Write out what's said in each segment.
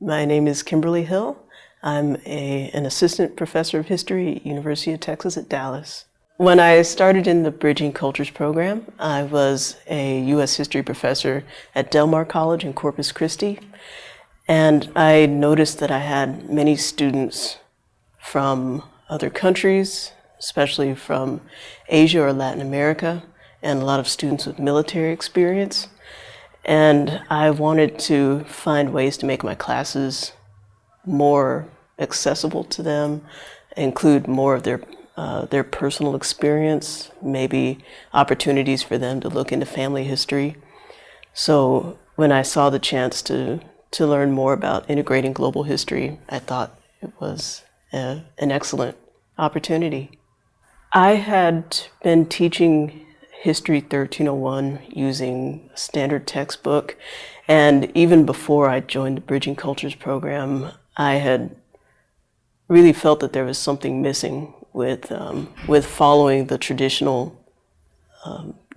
My name is Kimberly Hill. I'm an assistant professor of history at University of Texas at Dallas. When I started in the Bridging Cultures program, I was a U.S. history professor at Del Mar College in Corpus Christi, and I noticed that I had many students from other countries, especially from Asia or Latin America, and a lot of students with military experience. And I wanted to find ways to make my classes more accessible to them, include more of their personal experience, maybe opportunities for them to look into family history. So when I saw the chance to learn more about integrating global history, I thought it was an excellent opportunity. I had been teaching History 1301 using a standard textbook, and even before I joined the Bridging Cultures program, I had really felt that there was something missing with following the traditional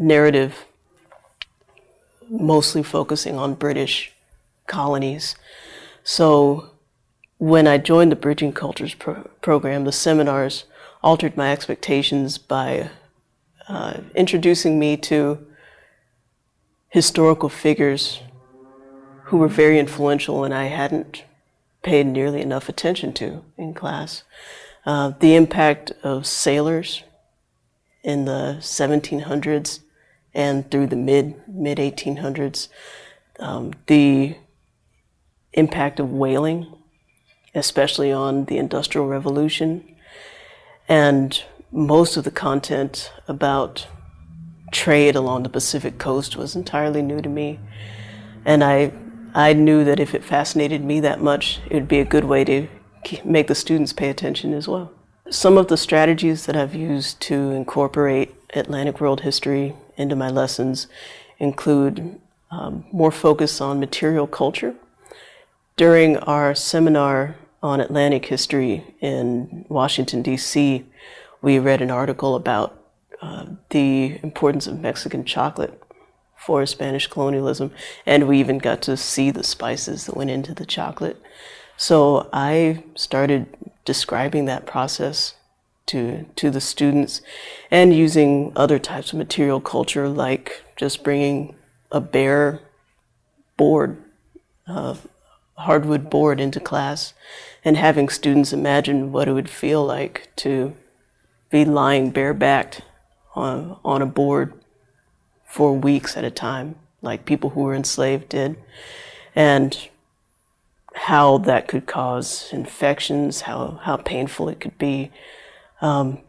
narrative, mostly focusing on British colonies. So when I joined the Bridging Cultures program, the seminars altered my expectations by introducing me to historical figures who were very influential and I hadn't paid nearly enough attention to in class. The impact of sailors in the 1700s and through the mid 1800s, the impact of whaling, especially on the Industrial Revolution, and most of the content about trade along the Pacific coast was entirely new to me. And I knew that if it fascinated me that much, it would be a good way to make the students pay attention as well. Some of the strategies that I've used to incorporate Atlantic world history into my lessons include more focus on material culture. During our seminar on Atlantic history in Washington, D.C., we read an article about the importance of Mexican chocolate for Spanish colonialism, and we even got to see the spices that went into the chocolate. So I started describing that process to the students and using other types of material culture, like just bringing a bare board, hardwood board into class and having students imagine what it would feel like to be lying barebacked on a board for weeks at a time, like people who were enslaved did, and how that could cause infections, how painful it could be. One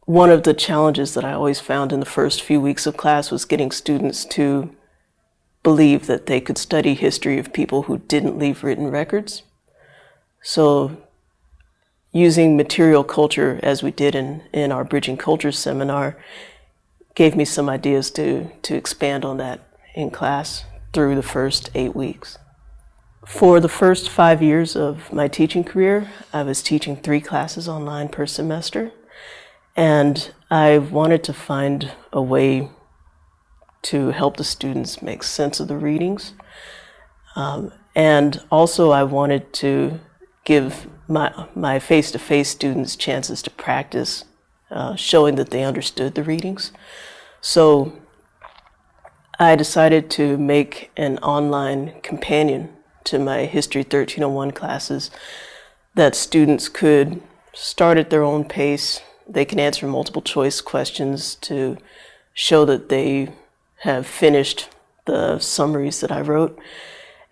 of the challenges that I always found in the first few weeks of class was getting students to believe that they could study history of people who didn't leave written records. So using material culture, as we did in our Bridging Cultures seminar, gave me some ideas to expand on that in class through the first 8 weeks. For the first 5 years of my teaching career, I was teaching 3 classes online per semester, and I wanted to find a way to help the students make sense of the readings. And also I wanted to give my face-to-face students chances to practice showing that they understood the readings. So I decided to make an online companion to my History 1301 classes that students could start at their own pace. They can answer multiple choice questions to show that they have finished the summaries that I wrote,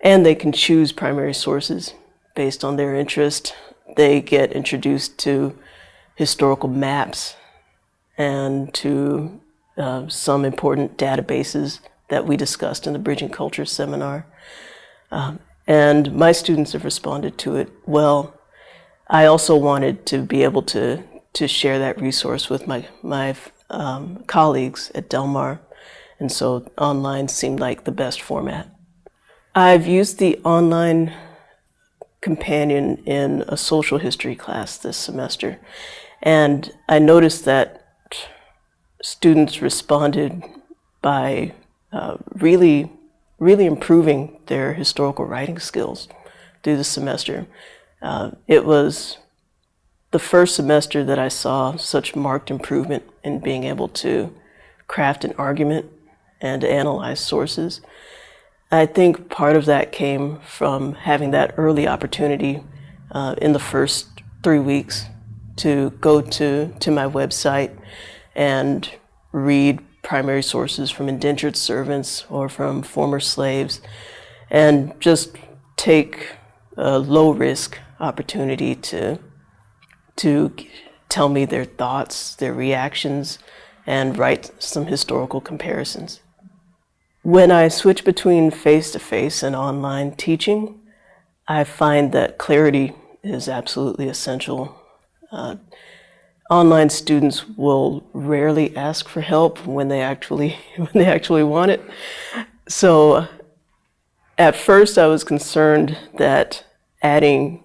and they can choose primary sources based on their interest. They get introduced to historical maps and to some important databases that we discussed in the Bridging Cultures seminar. And my students have responded to it well. I also wanted to be able to share that resource with my colleagues at Del Mar, and so online seemed like the best format. I've used the online companion in a social history class this semester, and I noticed that students responded by really improving their historical writing skills. through the semester. It was the first semester that I saw such marked improvement in being able to craft an argument and analyze sources. I think part of that came from having that early opportunity in the first 3 weeks to go to my website and read primary sources from indentured servants or from former slaves, and just take a low-risk opportunity to tell me their thoughts, their reactions, and write some historical comparisons. When I switch between face-to-face and online teaching, I find that clarity is absolutely essential. Online students will rarely ask for help when they actually want it. So at first I was concerned that adding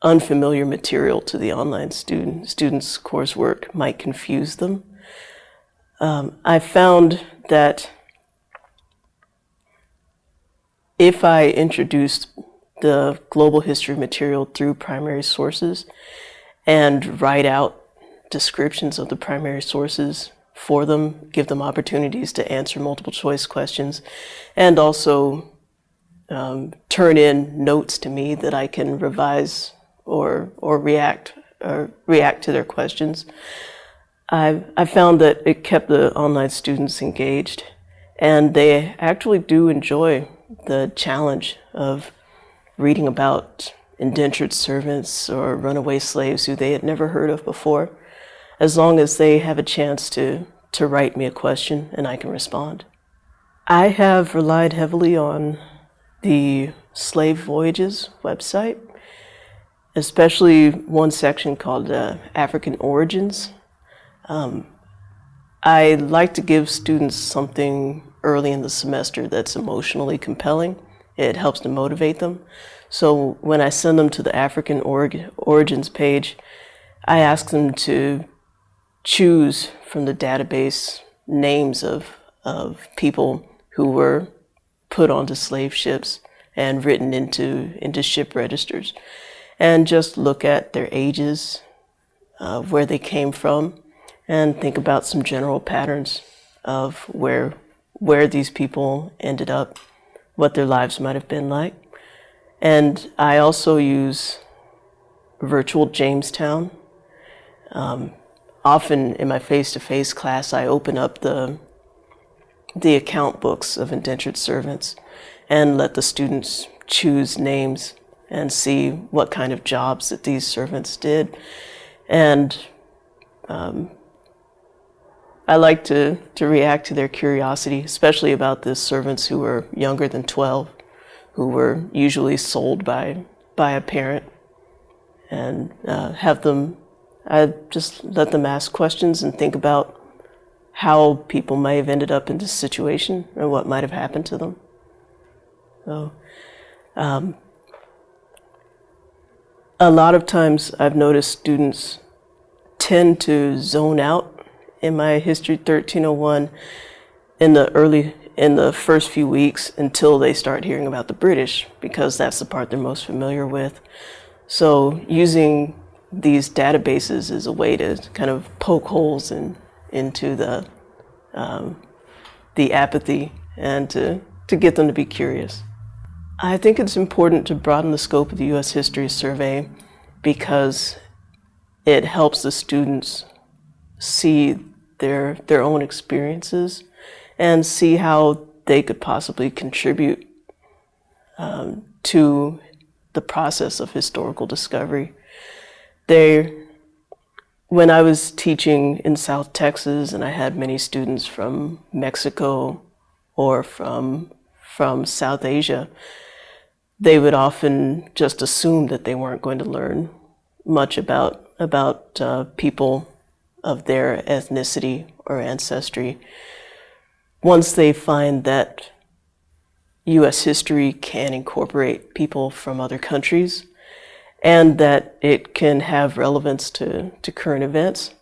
unfamiliar material to the online students' coursework might confuse them. I found that if I introduced the global history material through primary sources and write out descriptions of the primary sources for them, give them opportunities to answer multiple choice questions, and also turn in notes to me that I can revise or react to their questions, I found that it kept the online students engaged, and they actually do enjoy the challenge of reading about indentured servants or runaway slaves who they had never heard of before, as long as they have a chance to write me a question and I can respond. I have relied heavily on the Slave Voyages website, especially one section called African Origins. I like to give students something early in the semester that's emotionally compelling. It helps to motivate them. So when I send them to the African Origins page, I ask them to choose from the database names of people who were put onto slave ships and written into ship registers, and just look at their ages, where they came from, and think about some general patterns of where these people ended up, what their lives might have been like. And I also use virtual Jamestown. Often in my face-to-face class, I open up the account books of indentured servants and let the students choose names and see what kind of jobs that these servants did. And I like to react to their curiosity, especially about the servants who were younger than 12, who were usually sold by a parent, and I just let them ask questions and think about how people may have ended up in this situation or what might have happened to them. So, a lot of times I've noticed students tend to zone out in my History 1301 in the first few weeks until they start hearing about the British, because that's the part they're most familiar with. So using these databases is a way to kind of poke holes into the apathy and to get them to be curious. I think it's important to broaden the scope of the U.S. History Survey because it helps the students see their own experiences and see how they could possibly contribute to the process of historical discovery. When I was teaching in South Texas and I had many students from Mexico or from South Asia, they would often just assume that they weren't going to learn much about people of their ethnicity or ancestry. Once they find that U.S. history can incorporate people from other countries and that it can have relevance to current events,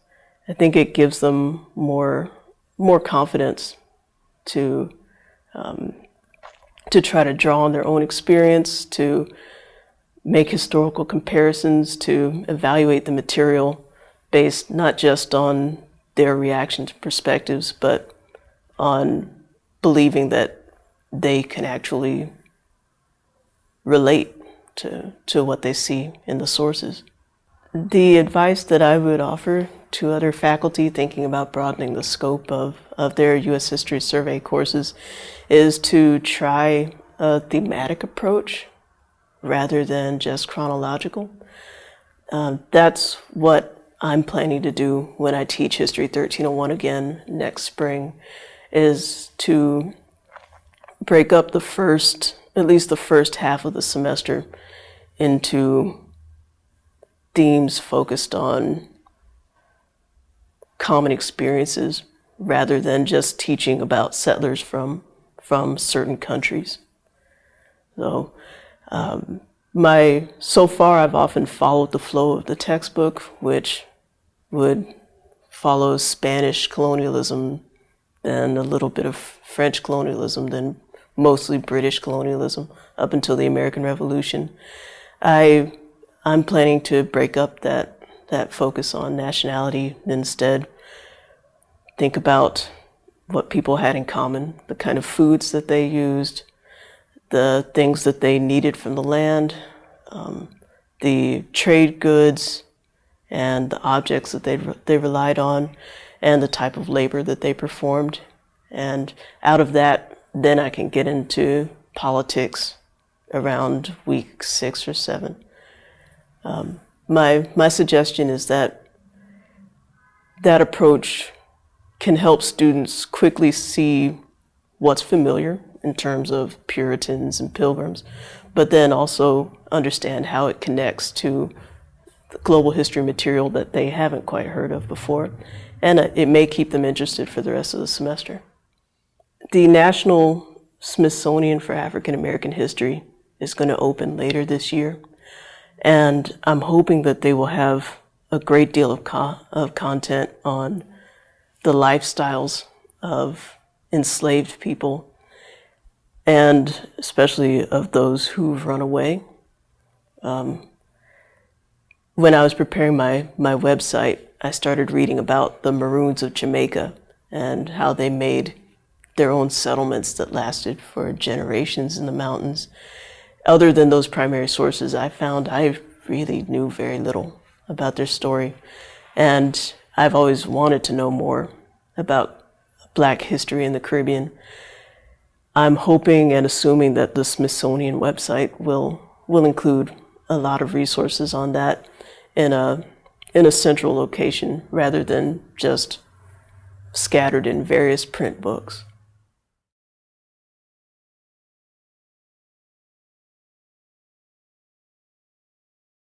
I think it gives them more confidence to to try to draw on their own experience, to make historical comparisons, to evaluate the material based not just on their reaction to perspectives, but on believing that they can actually relate to what they see in the sources. The advice that I would offer to other faculty thinking about broadening the scope of their U.S. History Survey courses is to try a thematic approach rather than just chronological. That's what I'm planning to do when I teach History 1301 again next spring, is to break up at least the first half of the semester into themes focused on common experiences rather than just teaching about settlers from certain countries. So so far I've often followed the flow of the textbook, which would follow Spanish colonialism, then a little bit of French colonialism, then mostly British colonialism up until the American Revolution. I'm planning to break up that focus on nationality and instead think about what people had in common, the kind of foods that they used, the things that they needed from the land, the trade goods and the objects that they relied on, and the type of labor that they performed. And out of that, then I can get into politics around week 6 or 7. My suggestion is that approach can help students quickly see what's familiar in terms of Puritans and Pilgrims, but then also understand how it connects to the global history material that they haven't quite heard of before. And it may keep them interested for the rest of the semester. The National Smithsonian for African American History is going to open later this year. And I'm hoping that they will have a great deal of content on the lifestyles of enslaved people, and especially of those who've run away. When I was preparing my website, I started reading about the Maroons of Jamaica and how they made their own settlements that lasted for generations in the mountains. Other than those primary sources, I found I really knew very little about their story. And I've always wanted to know more about Black history in the Caribbean. I'm hoping and assuming that the Smithsonian website will include a lot of resources on that in a central location rather than just scattered in various print books.